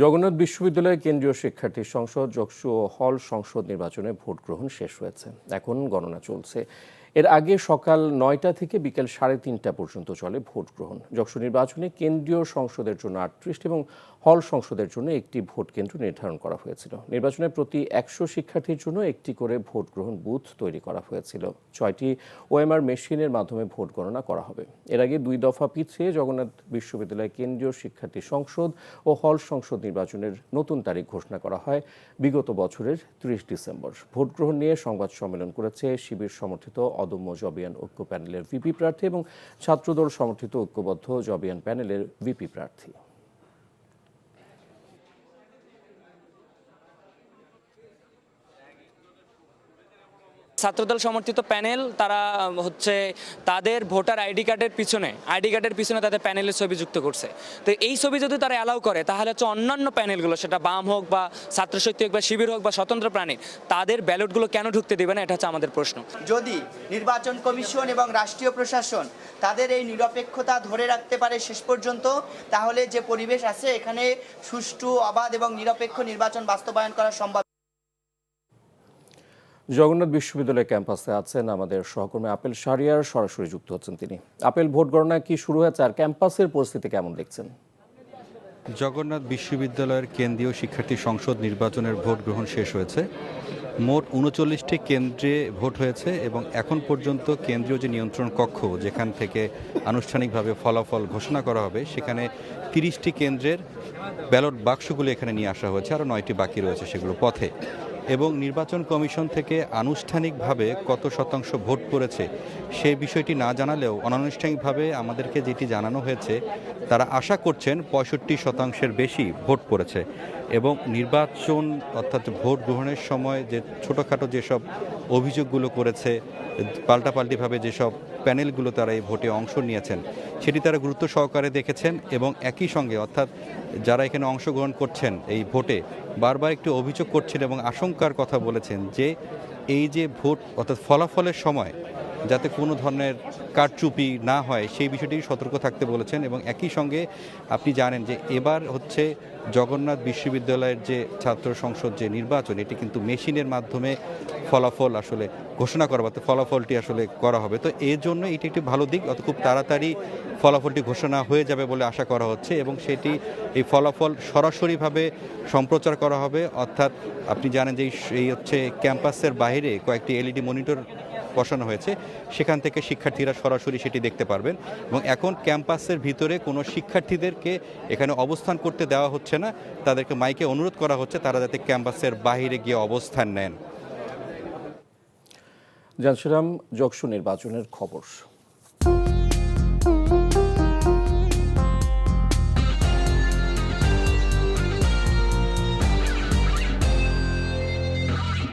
জগন্নাথ বিশ্ববিদ্যালয় কেন্দ্রীয় শিক্ষার্থী সংসদ যকসু ও হল সংসদ নির্বাচনে ভোট গ্রহণ শেষ হয়েছে। এখন গণনা চলছে। এর আগে সকাল ৯টা থেকে বিকেল ৩:৩০ পর্যন্ত চলে ভোট গ্রহণ। যকসু নির্বাচনে কেন্দ্রীয় সংসদের জন্য ৩৮টি এবং হল সংসদের জন্য একটি ভোট কেন্দ্র নির্ধারণ করা হয়েছিল। নির্বাচনে প্রতি ১০০ শিক্ষার্থীর জন্য একটি করে ভোট গ্রহণ বুথ তৈরি করা হয়েছিল। ৬টি ওএমআর মেশিনের মাধ্যমে ভোট গণনা করা হবে। এর আগে ২ দফা পিছিয়ে জগন্নাথ বিশ্ববিদ্যালয় কেন্দ্রীয় শিক্ষার্থী সংসদ ও হল সংসদ নির্বাচনের নতুন তারিখ ঘোষণা করা হয় বিগত বছরের ৩০ ডিসেম্বর। ভোট গ্রহণ নিয়ে সংবাদ সম্মেলন করেছে শিবির সমর্থিত অদম্য জবিয়ান ঐক্য প্যানেলের ভিপি প্রার্থী এবং ছাত্রদল সমর্থিত ঐক্যবদ্ধ জবিয়ান প্যানেলের ভিপি প্রার্থী। ছাত্রদল সমর্থিত প্যানেল তারা তাদের ভোটার আইডি কার্ডের পিছনে তাদের প্যানেলের ছবি যুক্ত করছে। তো এই ছবি যদি তারা অ্যালাউ করে তাহলে অন্যান্য প্যানেলগুলো, সেটা বাম হোক বা ছাত্রশক্তি হোক বা শিবির হোক বা স্বতন্ত্র প্রাণী, তাদের ব্যালটগুলো কেন ঢুকতে দিবে না? এটা হচ্ছে আমাদের প্রশ্ন। যদি নির্বাচন কমিশন এবং রাষ্ট্রীয় প্রশাসন তাদের এই নিরপেক্ষতা ধরে রাখতে পারে শেষ পর্যন্ত, তাহলে যে পরিবেশ আছে এখানে সুষ্ঠু, অবাধ এবং নিরপেক্ষ নির্বাচন বাস্তবায়ন করা সম্ভব। জগন্নাথ বিশ্ববিদ্যালয় ক্যাম্পাসে আছেন আমাদের সহকর্মী আপেল শাহরিয়ার, সরাসরি যুক্ত হচ্ছেন তিনি। আপেল, ভোট গণনা কি শুরু হয়েছে আর ক্যাম্পাসের পরিস্থিতি কেমন দেখছেন? জগন্নাথ বিশ্ববিদ্যালয়ের কেন্দ্রীয় শিক্ষার্থী সংসদ নির্বাচনের ভোট গ্রহণ শেষ হয়েছে। মোট ৩৯টি কেন্দ্রে ভোট হয়েছে এবং এখন পর্যন্ত কেন্দ্রীয় যে নিয়ন্ত্রণ কক্ষ, যেখান থেকে আনুষ্ঠানিকভাবে ফলাফল ঘোষণা করা হবে, সেখানে ৩০টি কেন্দ্রের ব্যালট বাক্সগুলো এখানে নিয়ে আসা হয়েছে। আরও ৯টি বাকি রয়েছে সেগুলো পথে। এবং নির্বাচন কমিশন থেকে আনুষ্ঠানিকভাবে কত শতাংশ ভোট পড়েছে সেই বিষয়টি না জানালেও অনানুষ্ঠানিকভাবে আমাদেরকে যেটি জানানো হয়েছে, তারা আশা করছেন ৬৫% বেশি ভোট পড়েছে। এবং নির্বাচন অর্থাৎ ভোট গ্রহণের সময় যে ছোটোখাটো যেসব অভিযোগগুলো করেছে, পাল্টাপাল্টিভাবে যেসব প্যানেলগুলো তারা এই ভোটে অংশ নিয়েছেন, সেটি তারা গুরুত্ব সহকারে দেখেছেন। এবং একই সঙ্গে অর্থাৎ যারা এখানে অংশগ্রহণ করছেন এই ভোটে বারবার একটু অভিযোগ করছেন এবং আশঙ্কার কথা বলেছেন যে এই যে ভোট অর্থাৎ ফলাফলের সময় যাতে কোনো ধরনের কারচুপি না হয় সেই বিষয়টি সতর্ক থাকতে বলেছেন। এবং একই সঙ্গে আপনি জানেন যে এবার জগন্নাথ বিশ্ববিদ্যালয়ের যে ছাত্র সংসদ যে নির্বাচন, এটি কিন্তু মেশিনের মাধ্যমে ফলাফল আসলে ঘোষণা করা, ফলাফলটি আসলে করা হবে। তো এর জন্য এটি একটি ভালো দিক, অত খুব তাড়াতাড়ি ফলাফলটি ঘোষণা হয়ে যাবে বলে আশা করা হচ্ছে। এবং সেটি এই ফলাফল সরাসরিভাবে সম্প্রচার করা হবে। অর্থাৎ আপনি জানেন যে এই ক্যাম্পাসের বাইরে কয়েকটি এলইডি মনিটর বসানো হয়েছে, সেখান থেকে শিক্ষার্থীরা সরাসরি সেটি দেখতে পারবেন। এবং এখন ক্যাম্পাসের ভিতরে কোনো শিক্ষার্থীদেরকে এখানে অবস্থান করতে দেওয়া হচ্ছে না, তাদেরকে মাইকে অনুরোধ করা হচ্ছে তারা যাতে ক্যাম্পাসের বাইরে গিয়ে অবস্থান নেন। জানছিলাম যকসু নির্বাচনের খবর।